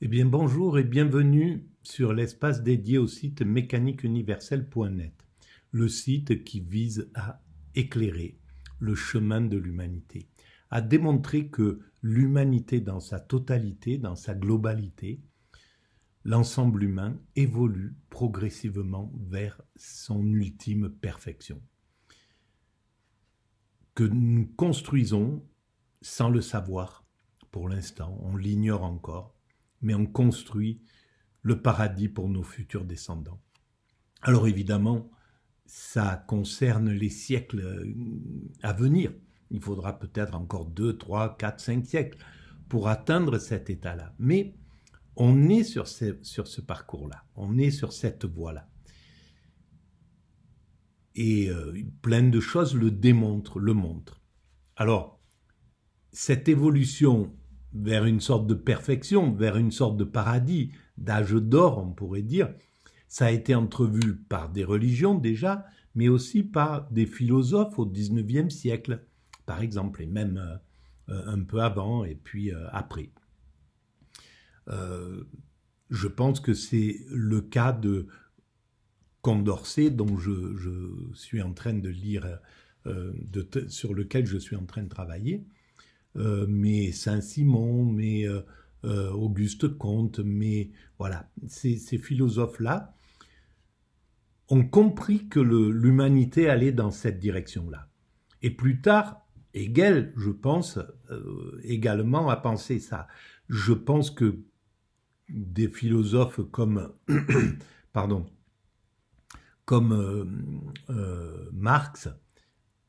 Eh bien, bonjour et bienvenue sur l'espace dédié au site mécaniqueuniverselle.net, le site qui vise à éclairer le chemin de l'humanité, à démontrer que l'humanité dans sa totalité, dans sa globalité, l'ensemble humain évolue progressivement vers son ultime perfection, que nous construisons sans le savoir pour l'instant, on l'ignore encore, mais on construit le paradis pour nos futurs descendants. Alors évidemment, ça concerne les siècles à venir. Il faudra peut-être encore 2, 3, 4, 5 siècles pour atteindre cet état-là. Mais on est sur ce parcours-là, on est sur cette voie-là. Et plein de choses le démontrent, le montrent. Alors, cette évolution vers une sorte de perfection, vers une sorte de paradis, d'âge d'or, on pourrait dire, ça a été entrevu par des religions déjà, mais aussi par des philosophes au XIXe siècle, par exemple, et même un peu avant et puis après. Je pense que c'est le cas de Condorcet, dont je suis en train de lire, sur lequel je suis en train de travailler, mais Saint-Simon, mais Auguste Comte, mais voilà, ces philosophes-là ont compris que l'humanité allait dans cette direction-là. Et plus tard, Hegel, je pense, également a pensé ça. Je pense que des philosophes comme, Marx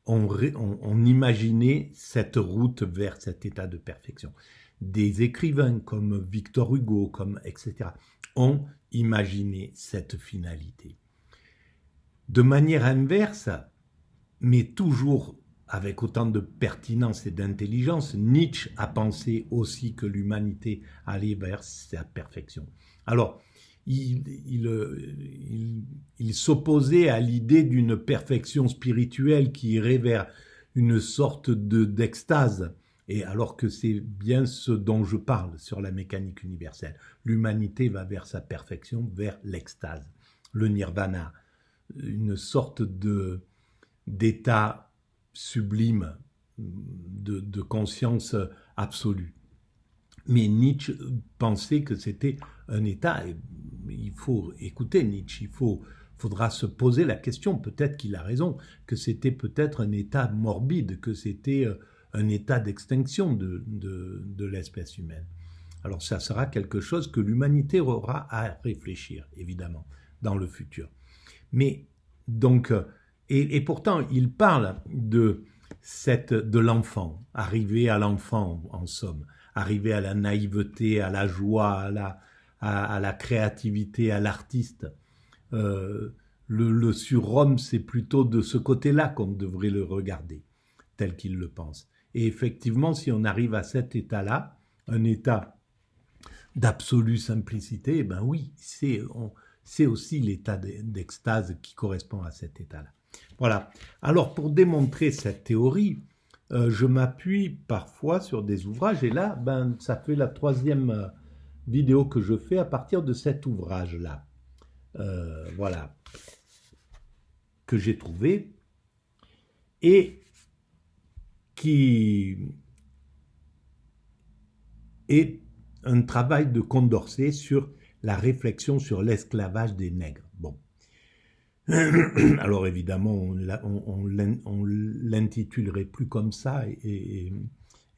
ont imaginé cette route vers cet état de perfection. Des écrivains comme Victor Hugo, etc., ont imaginé cette finalité. De manière inverse, mais toujours avec autant de pertinence et d'intelligence, Nietzsche a pensé aussi que l'humanité allait vers sa perfection. Alors, il s'opposait à l'idée d'une perfection spirituelle qui irait vers une sorte d'extase, et alors que c'est bien ce dont je parle sur la mécanique universelle. L'humanité va vers sa perfection, vers l'extase, le nirvana, une sorte d'état sublime, de conscience absolue. Mais Nietzsche pensait que c'était un état, et il faut écouter Nietzsche, faudra se poser la question, peut-être qu'il a raison, que c'était peut-être un état morbide, que c'était un état d'extinction de l'espèce humaine. Alors ça sera quelque chose que l'humanité aura à réfléchir, évidemment, dans le futur. Mais donc, et pourtant, il parle de l'enfant, arriver à l'enfant, en somme, arriver à la naïveté, à la joie, à la créativité, à l'artiste. Le surhomme, c'est plutôt de ce côté-là qu'on devrait le regarder, tel qu'il le pense. Et effectivement, si on arrive à cet état-là, un état d'absolue simplicité, ben oui, c'est aussi l'état d'extase qui correspond à cet état-là. Voilà. Alors, pour démontrer cette théorie, je m'appuie parfois sur des ouvrages, et là, ça fait la 3e vidéo que je fais à partir de cet ouvrage-là. Voilà, que j'ai trouvé, et qui est un travail de Condorcet sur la réflexion sur l'esclavage des nègres. Bon. Alors évidemment, on l'intitulerait plus comme ça,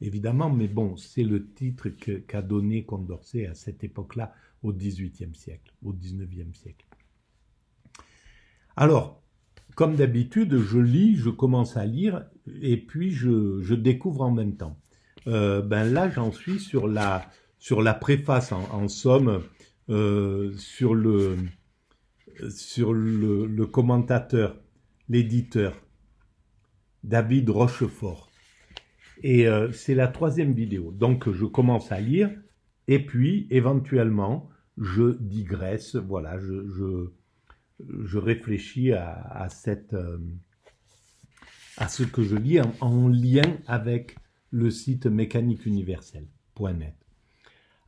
évidemment, mais bon, c'est le titre qu'a donné Condorcet à cette époque-là, au XVIIIe siècle, au XIXe siècle. Alors, comme d'habitude, je lis, je commence à lire, et puis je découvre en même temps. Là, j'en suis sur la préface, en somme, sur le commentateur, l'éditeur, David Rochefort. Et c'est la 3e vidéo. Donc, je commence à lire, et puis, éventuellement, je digresse, voilà, je réfléchis à ce que je lis en lien avec le site mécaniqueuniverselle.net.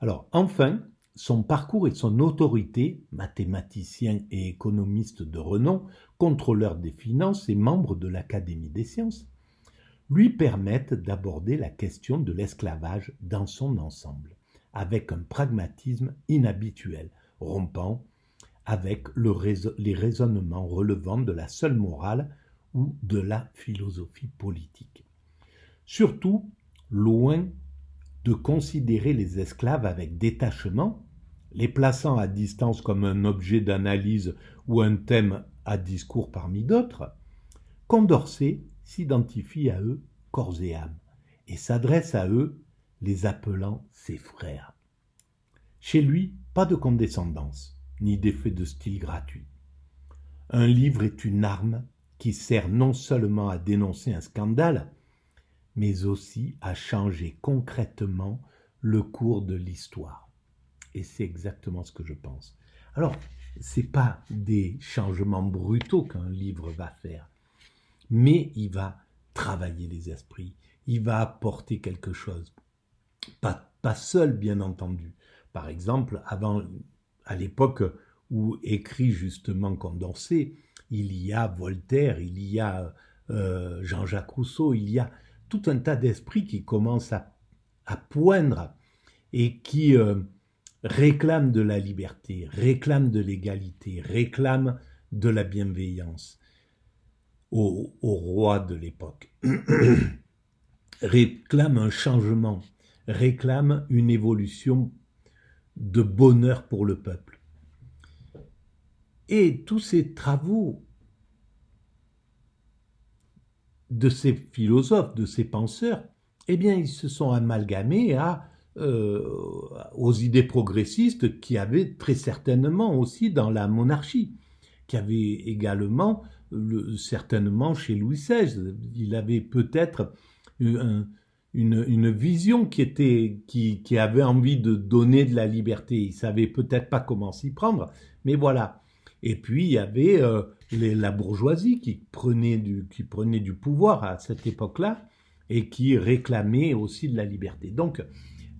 Alors, enfin, son parcours et son autorité, mathématicien et économiste de renom, contrôleur des finances et membre de l'Académie des sciences, lui permettent d'aborder la question de l'esclavage dans son ensemble, avec un pragmatisme inhabituel, rompant avec les raisonnements relevant de la seule morale ou de la philosophie politique. Surtout, loin de considérer les esclaves avec détachement, les plaçant à distance comme un objet d'analyse ou un thème à discours parmi d'autres, Condorcet s'identifie à eux corps et âme et s'adresse à eux les appelant ses frères. Chez lui, pas de condescendance, ni d'effet de style gratuit. Un livre est une arme qui sert non seulement à dénoncer un scandale, mais aussi à changer concrètement le cours de l'histoire. Et c'est exactement ce que je pense. Alors, ce n'est pas des changements brutaux qu'un livre va faire, mais il va travailler les esprits, il va apporter quelque chose. Pas seul, bien entendu. Par exemple, à l'époque où écrit justement Condorcet, il y a Voltaire, il y a Jean-Jacques Rousseau, il y a tout un tas d'esprits qui commencent à poindre et qui réclament de la liberté, réclament de l'égalité, réclament de la bienveillance au roi de l'époque, réclament un changement, réclament une évolution de bonheur pour le peuple. Et tous ces travaux de ces philosophes, de ces penseurs, eh bien, ils se sont amalgamés aux idées progressistes qu'il y avait très certainement aussi dans la monarchie, qu'il y avait également certainement chez Louis XVI. Il avait peut-être une vision qui avait envie de donner de la liberté. Il savait peut-être pas comment s'y prendre, mais voilà. Et puis il y avait la bourgeoisie qui prenait du pouvoir à cette époque-là et qui réclamait aussi de la liberté. Donc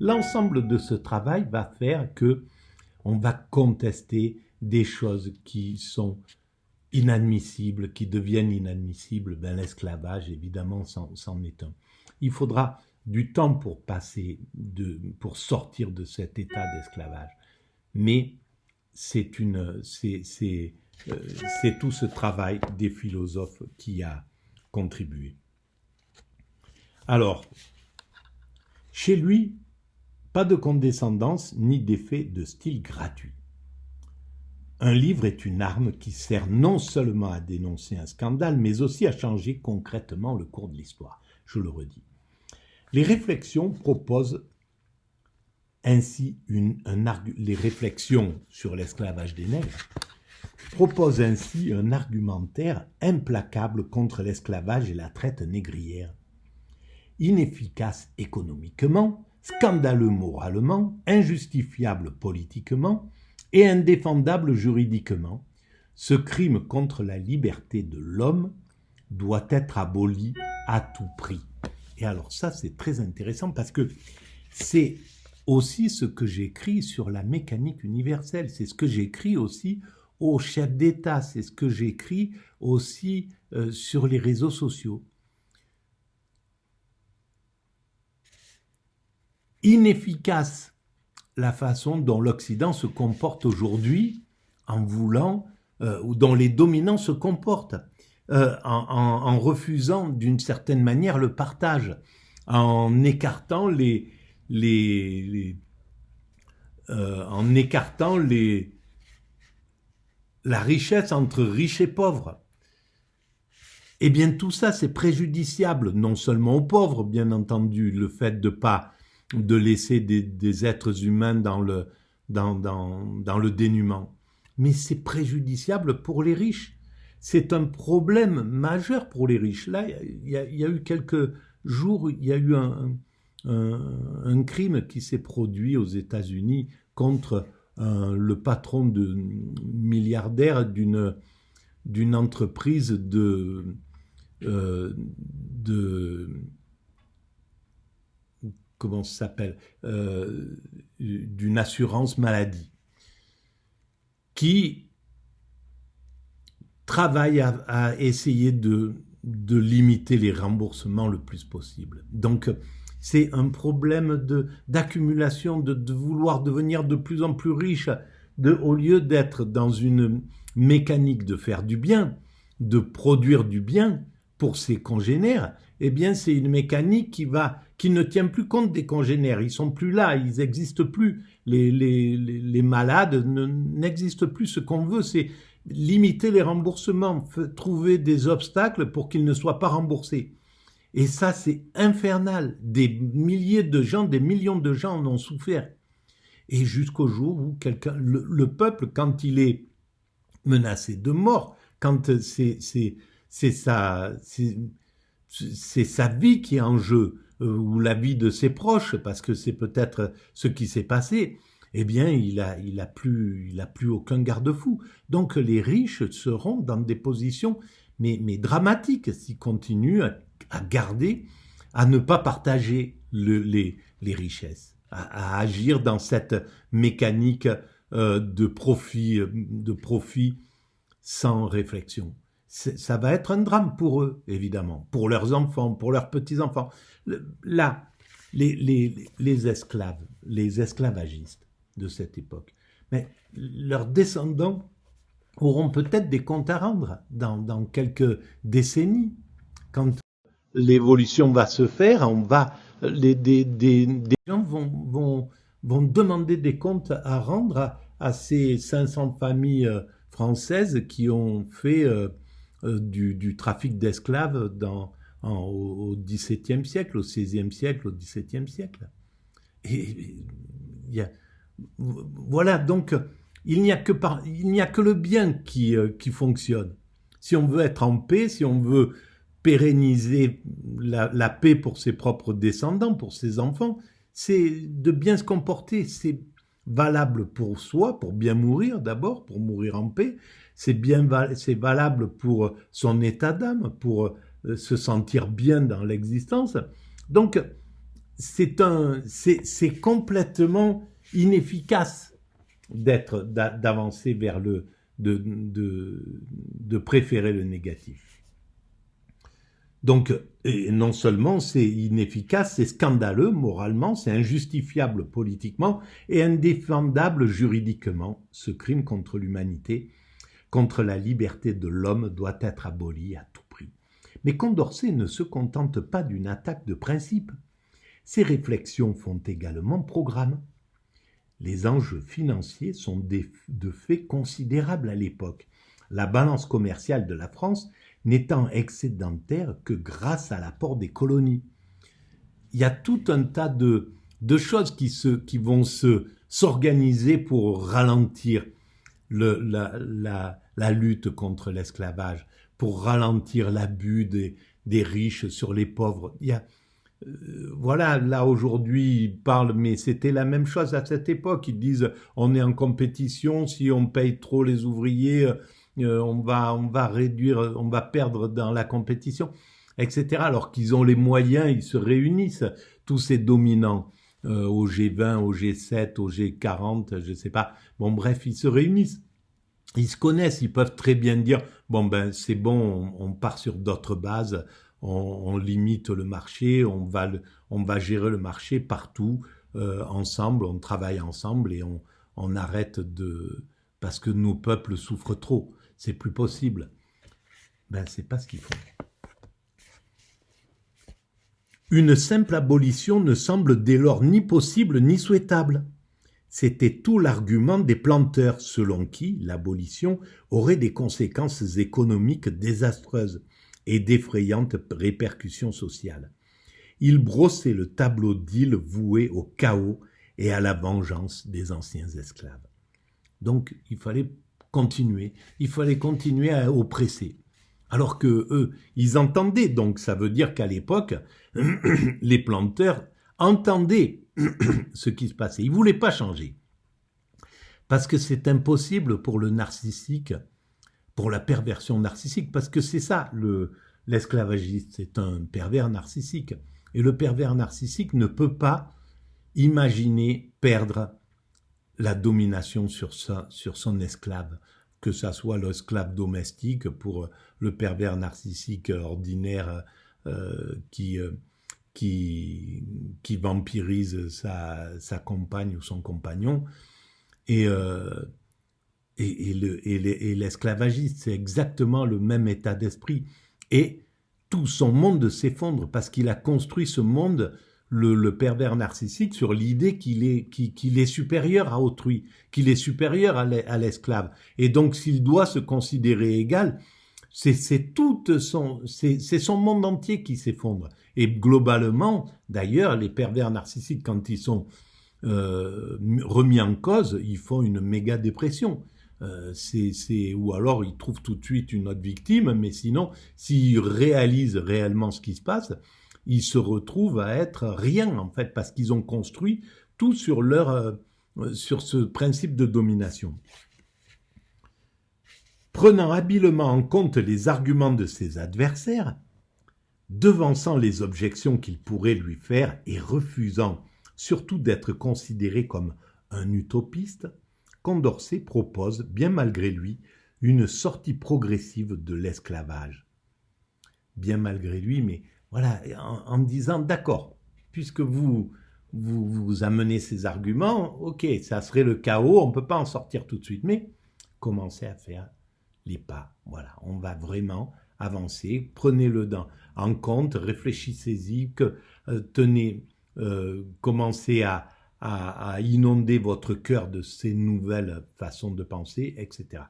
l'ensemble de ce travail va faire que on va contester des choses qui sont inadmissibles, qui deviennent inadmissibles. Ben, l'esclavage, évidemment, c'en est un. Il faudra du temps pour sortir de cet état d'esclavage. Mais c'est tout ce travail des philosophes qui a contribué. Alors, chez lui, pas de condescendance ni d'effet de style gratuit. Un livre est une arme qui sert non seulement à dénoncer un scandale, mais aussi à changer concrètement le cours de l'histoire. Je le redis. Les réflexions proposent ainsi les réflexions sur l'esclavage des nègres proposent ainsi un argumentaire implacable contre l'esclavage et la traite négrière. Inefficace économiquement, scandaleux moralement, injustifiable politiquement et indéfendable juridiquement, ce crime contre la liberté de l'homme doit être aboli à tout prix. Et alors ça, c'est très intéressant parce que c'est aussi ce que j'écris sur la mécanique universelle, c'est ce que j'écris aussi aux chefs d'État, c'est ce que j'écris aussi sur les réseaux sociaux. Inefficace la façon dont l'Occident se comporte aujourd'hui en voulant, ou dont les dominants se comportent, en refusant d'une certaine manière le partage, en écartant la richesse entre riches et pauvres. Eh bien, tout ça, c'est préjudiciable, non seulement aux pauvres, bien entendu, le fait de laisser des êtres humains dans le dénuement, mais c'est préjudiciable pour les riches. C'est un problème majeur pour les riches. Là, il y a eu quelques jours, il y a eu un crime qui s'est produit aux États-Unis contre le patron milliardaire d'une entreprise comment ça s'appelle, d'une assurance maladie, qui travaille à essayer de limiter les remboursements le plus possible. Donc, c'est un problème d'accumulation, de vouloir devenir de plus en plus riche, au lieu d'être dans une mécanique de faire du bien, de produire du bien pour ses congénères. Eh bien, c'est une mécanique qui ne tient plus compte des congénères. Ils sont plus là, ils n'existent plus. Les malades n'existent plus. Ce qu'on veut, c'est limiter les remboursements, trouver des obstacles pour qu'ils ne soient pas remboursés. Et ça, c'est infernal. Des milliers de gens, des millions de gens en ont souffert. Et jusqu'au jour où le peuple, quand il est menacé de mort, quand c'est sa vie qui est en jeu, ou la vie de ses proches, parce que c'est peut-être ce qui s'est passé, eh bien, il a plus aucun garde-fou. Donc, les riches seront dans des positions, mais dramatiques, s'ils continuent à garder, à ne pas partager les richesses, à agir dans cette mécanique de profit sans réflexion. Ça va être un drame pour eux, évidemment, pour leurs enfants, pour leurs petits-enfants. Là, les esclaves, les esclavagistes de cette époque, mais leurs descendants auront peut-être des comptes à rendre dans quelques décennies. Quand l'évolution va se faire, des gens vont demander des comptes à rendre à ces 500 familles françaises qui ont fait du trafic d'esclaves au XVIIe siècle, au XVIe siècle, au XVIIe siècle. Et voilà, donc il n'y a que le bien qui fonctionne. Si on veut être en paix, si on veut pérenniser la paix pour ses propres descendants, pour ses enfants, c'est de bien se comporter. C'est valable pour soi, pour bien mourir d'abord, pour mourir en paix. C'est valable pour son état d'âme, pour se sentir bien dans l'existence. Donc, c'est complètement inefficace d'avancer vers de préférer le négatif. Donc, et non seulement c'est inefficace, c'est scandaleux moralement, c'est injustifiable politiquement et indéfendable juridiquement. Ce crime contre l'humanité, contre la liberté de l'homme doit être aboli à tout prix. Mais Condorcet ne se contente pas d'une attaque de principe. Ses réflexions font également programme. Les enjeux financiers sont de fait considérables à l'époque. La balance commerciale de la France n'étant excédentaire que grâce à l'apport des colonies. Il y a tout un tas de choses qui vont s'organiser pour ralentir la lutte contre l'esclavage, pour ralentir l'abus des riches sur les pauvres. Il y a, voilà, là aujourd'hui ils parlent, mais c'était la même chose à cette époque. Ils disent on est en compétition, si on paye trop les ouvriers, on va réduire, on va perdre dans la compétition, etc. Alors qu'ils ont les moyens, ils se réunissent, tous ces dominants, au G20, au G7, au G40, je sais pas. Bon, bref, ils se réunissent. Ils se connaissent, ils peuvent très bien dire, bon ben c'est bon, on part sur d'autres bases, on limite le marché, on va gérer le marché partout, ensemble, on travaille ensemble et on arrête parce que nos peuples souffrent trop. C'est plus possible. Ben, c'est pas ce qu'ils font. Une simple abolition ne semble dès lors ni possible ni souhaitable. C'était tout l'argument des planteurs, selon qui l'abolition aurait des conséquences économiques désastreuses et d'effrayantes répercussions sociales. Ils brossaient le tableau d'îles voué au chaos et à la vengeance des anciens esclaves. Donc, il fallait continuer à oppresser. Alors que eux, ils entendaient, donc ça veut dire qu'à l'époque, les planteurs entendaient ce qui se passait. Ils ne voulaient pas changer. Parce que c'est impossible pour le narcissique, pour la perversion narcissique, parce que c'est ça, l'esclavagiste, c'est un pervers narcissique. Et le pervers narcissique ne peut pas imaginer perdre la domination sur son esclave, que ça soit l'esclave domestique pour le pervers narcissique ordinaire qui vampirise sa compagne ou son compagnon, et l'esclavagiste, c'est exactement le même état d'esprit. Et tout son monde s'effondre parce qu'il a construit ce monde, le pervers narcissique, sur l'idée qu'il est supérieur à autrui, qu'il est supérieur à l'esclave. Et donc, s'il doit se considérer égal, c'est son monde entier qui s'effondre. Et globalement, d'ailleurs, les pervers narcissiques, quand ils sont remis en cause, ils font une méga dépression. Ou alors ils trouvent tout de suite une autre victime, mais sinon, s'ils réalisent réellement ce qui se passe, ils se retrouvent à être rien, en fait, parce qu'ils ont construit tout sur ce principe de domination. Prenant habilement en compte les arguments de ses adversaires, devançant les objections qu'ils pourraient lui faire et refusant surtout d'être considéré comme un utopiste, Condorcet propose, bien malgré lui, une sortie progressive de l'esclavage. Bien malgré lui, mais voilà, en disant, d'accord, puisque vous amenez ces arguments, ok, ça serait le chaos, on ne peut pas en sortir tout de suite, mais commencez à faire les pas. Voilà, on va vraiment avancer, prenez-le en compte, réfléchissez-y, commencez à inonder votre cœur de ces nouvelles façons de penser, etc.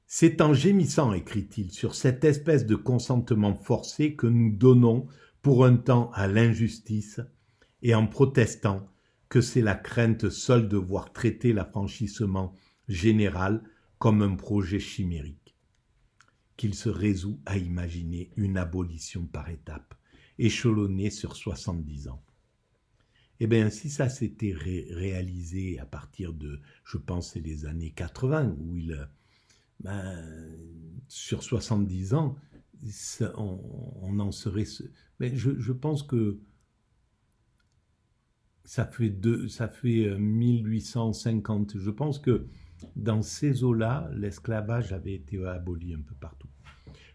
C'est en gémissant, écrit-il, sur cette espèce de consentement forcé que nous donnons pour un temps à l'injustice et en protestant que c'est la crainte seule de voir traiter l'affranchissement général comme un projet chimérique, qu'il se résout à imaginer une abolition par étapes, échelonnée sur 70 ans. Eh bien, si ça s'était réalisé à partir de, je pense, c'est les années 80, où sur 70 ans, on en serait... Mais je pense que ça fait 1850. Je pense que dans ces eaux-là, l'esclavage avait été aboli un peu partout.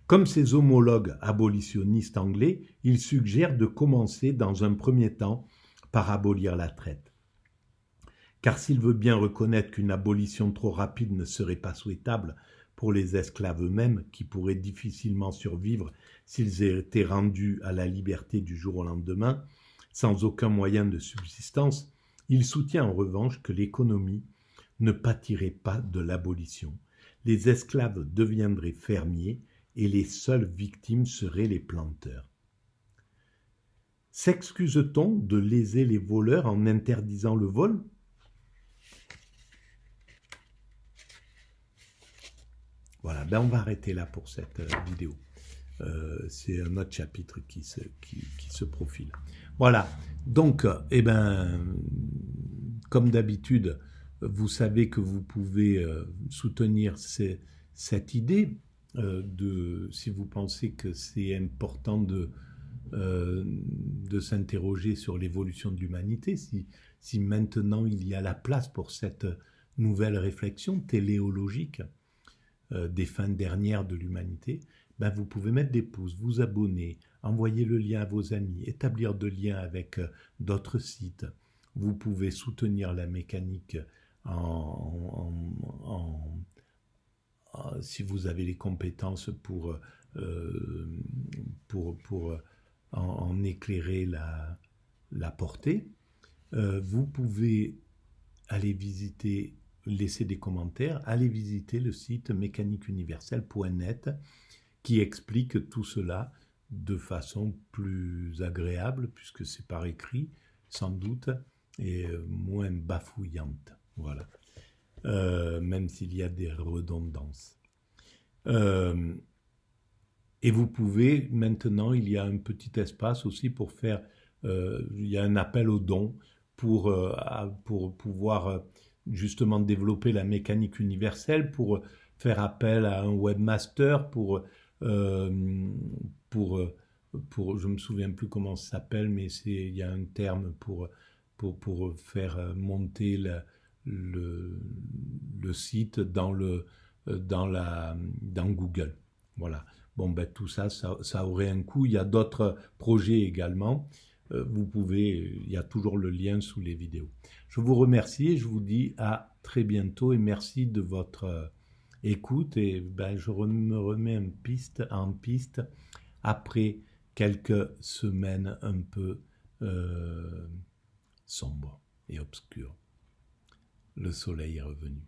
Comme ses homologues abolitionnistes anglais, il suggère de commencer dans un premier temps par abolir la traite. Car s'il veut bien reconnaître qu'une abolition trop rapide ne serait pas souhaitable pour les esclaves eux-mêmes, qui pourraient difficilement survivre s'ils étaient rendus à la liberté du jour au lendemain, sans aucun moyen de subsistance, il soutient en revanche que l'économie ne pâtirait pas de l'abolition. Les esclaves deviendraient fermiers et les seules victimes seraient les planteurs. S'excuse-t-on de léser les voleurs en interdisant le vol ? Voilà, on va arrêter là pour cette vidéo. C'est un autre chapitre qui se profile. Voilà, donc, comme d'habitude, vous savez que vous pouvez soutenir cette idée, si vous pensez que c'est important de s'interroger sur l'évolution de l'humanité, si maintenant il y a la place pour cette nouvelle réflexion téléologique des fins dernières de l'humanité, vous pouvez mettre des pouces, vous abonner, envoyer le lien à vos amis, établir de liens avec d'autres sites. Vous pouvez soutenir la mécanique si vous avez les compétences pour en éclairer la portée. Vous pouvez aller visiter, laisser des commentaires, aller visiter le site mécaniqueuniverselle.net qui explique tout cela de façon plus agréable, puisque c'est par écrit, sans doute, et moins bafouillante. Voilà. Même s'il y a des redondances. Et vous pouvez, maintenant, il y a un petit espace aussi pour faire, il y a un appel aux dons pour pouvoir justement développer la mécanique universelle, pour faire appel à un webmaster, pour je me souviens plus comment ça s'appelle, mais il y a un terme pour faire monter le site dans Google. Voilà. Bon, ben, tout ça aurait un coût. Il y a d'autres projets également. Il y a toujours le lien sous les vidéos. Je vous remercie et je vous dis à très bientôt et merci de votre écoute. Et ben, je me remets en piste après quelques semaines un peu sombres et obscures. Le soleil est revenu.